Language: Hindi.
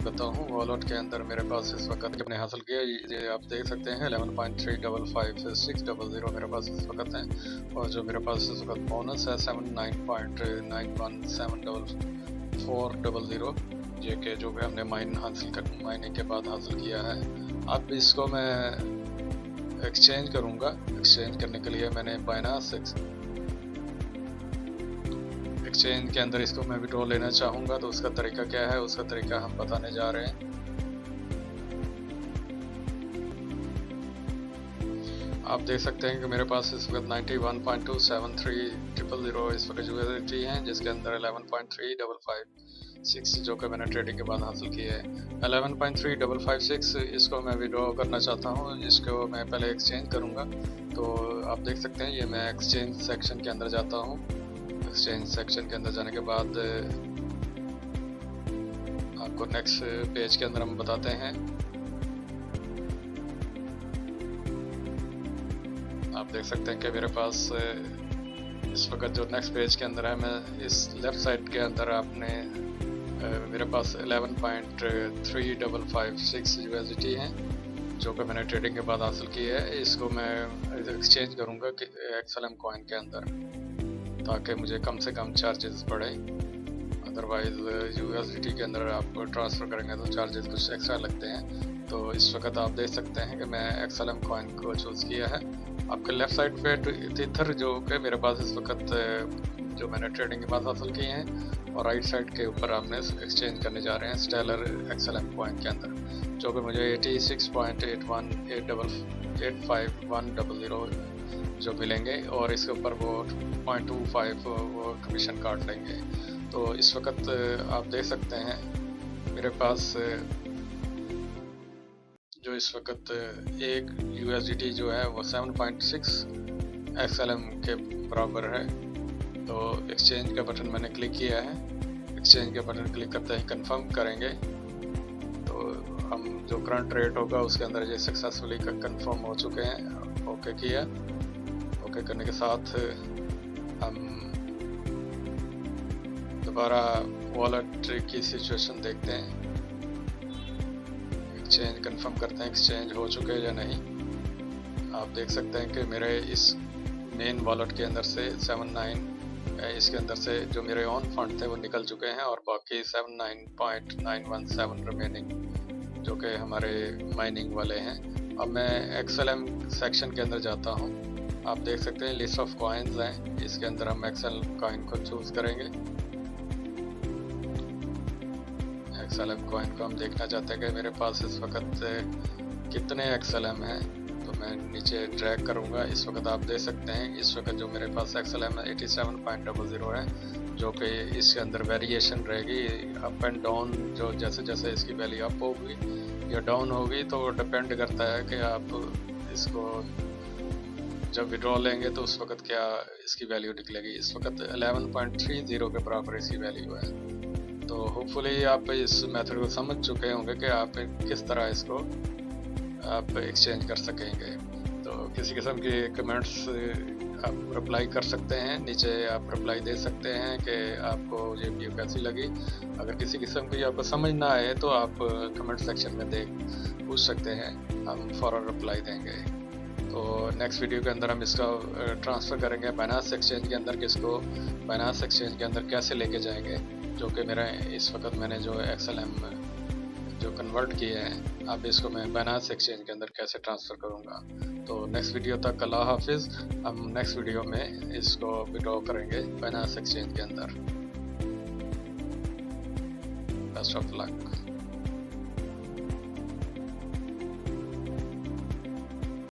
टाइम बताता हूँ। वॉलेट के अंदर मेरे पास इस वक्त अपने हासिल किया, ये आप देख सकते हैं 11.355600 मेरे पास इस वक्त है। और जो मेरे पास इस वक्त बोनस है 79.917400, ये कि जो भी हमने माइनिंग के बाद हासिल किया है। अब इसको मैं एक्सचेंज करूँगा। एक्सचेंज करने के लिए मैंने बाइनांस एक्सचेंज के अंदर इसको मैं विड्रॉ लेना चाहूँगा, तो उसका तरीका क्या है, उसका तरीका हम बताने जा रहे हैं। आप देख सकते हैं कि मेरे पास इस वक्त 91.273000 इस वक्त यूएसडी हैं, जिसके अंदर 11.3556 जो कि मैंने ट्रेडिंग के बाद हासिल किया है। 11.3556 इसको मैं विड्रॉ करना चाहता हूँ, इसको मैं पहले एक्सचेंज करूँगा। तो आप देख सकते हैं ये मैं एक्सचेंज सेक्शन के अंदर जाता हूँ। एक्सचेंज सेक्शन के अंदर जाने के बाद आपको नेक्स्ट पेज के अंदर हम बताते हैं। आप देख सकते हैं कि मेरे पास इस वक्त जो नेक्स्ट पेज के अंदर है, मैं इस लेफ्ट साइड के अंदर आपने मेरे पास 11.3556 यूएसडी हैं जो कि मैंने ट्रेडिंग के बाद हासिल की है। इसको मैं एक्सचेंज करूँगा कि XLM कॉइन के अंदर, ताकि मुझे कम से कम चार्जेस पड़े। अदरवाइज यूएसडी के अंदर आप ट्रांसफ़र करेंगे तो चार्जेस कुछ एक्स्ट्रा लगते हैं। तो इस वक्त आप देख सकते हैं कि मैं XLM कॉइन को चूज़ किया है। आपके लेफ़्ट साइड पे टीथर जो कि मेरे पास इस वक्त जो मैंने ट्रेडिंग के बाद हासिल किए हैं, और राइट साइड के ऊपर आपने एक्सचेंज करने जा रहे हैं स्टेलर XLM कॉइन के अंदर, जो कि मुझे 86.818510 जो मिलेंगे, और इसके ऊपर वो 0.25 वो कमीशन काट लेंगे। तो इस वक्त आप देख सकते हैं मेरे पास जो इस वक्त एक USDT जो है वो 7.6 XLM के बराबर है। तो एक्सचेंज का बटन मैंने क्लिक किया है। एक्सचेंज के बटन क्लिक करते ही कंफर्म करेंगे, तो हम जो करंट रेट होगा उसके अंदर ये सक्सेसफुली कंफर्म हो चुके हैं। ओके किया। ओके करने के साथ हम दोबारा वॉलेट की सिचुएशन देखते हैं, एक्सचेंज कंफर्म करते हैं एक्सचेंज हो चुके हैं या नहीं। आप देख सकते हैं कि मेरे इस मेन वॉलेट के अंदर से 79 इसके अंदर से जो मेरे ऑन फंड थे वो निकल चुके हैं, और बाकी 79.917 रिमेनिंग जो कि हमारे माइनिंग वाले हैं। अब मैं XLM सेक्शन के अंदर जाता हूँ। आप देख सकते हैं लिस्ट ऑफ कॉइन्स हैं, इसके अंदर हम XLM कॉइन को चूज़ करेंगे। XLM कॉइन को हम देखना चाहते हैं कि मेरे पास इस वक्त कितने XLM हैं, तो मैं नीचे ड्रैग करूंगा। इस वक्त आप देख सकते हैं इस वक्त जो मेरे पास XLM है 87.00 है, जो कि इसके अंदर वेरिएशन रहेगी अप एंड डाउन। जो जैसे जैसे इसकी वैल्यू अप होगी या डाउन होगी तो डिपेंड करता है कि आप इसको जब विड्रॉ लेंगे तो उस वक्त क्या इसकी वैल्यू निकलेगी। इस वक्त 11.30 के बराबर इसकी वैल्यू है। तो होपफुली आप इस मेथड को समझ चुके होंगे कि आप किस तरह इसको आप एक्सचेंज कर सकेंगे। तो किसी किस्म के कमेंट्स आप रिप्लाई कर सकते हैं, नीचे आप रिप्लाई दे सकते हैं कि आपको ये वीडियो कैसी लगी। अगर किसी किस्म की आपको समझ ना आए तो आप कमेंट सेक्शन में पूछ सकते हैं, हम फ़ौरन रिप्लाई देंगे। तो नेक्स्ट वीडियो के अंदर हम इसका ट्रांसफ़र करेंगे बाइनांस एक्सचेंज के अंदर, किसको बाइनांस एक्सचेंज के अंदर कैसे लेके जाएंगे, जो कि मेरा इस वक्त मैंने जो XLM जो कन्वर्ट किए हैं, अब इसको मैं बाइनांस एक्सचेंज के अंदर कैसे ट्रांसफ़र करूँगा। तो नेक्स्ट वीडियो तक अल्लाह हाफिज़। हम नेक्स्ट वीडियो में इसको विड्रॉ करेंगे बाइनांस एक्सचेंज के अंदर। Best of luck.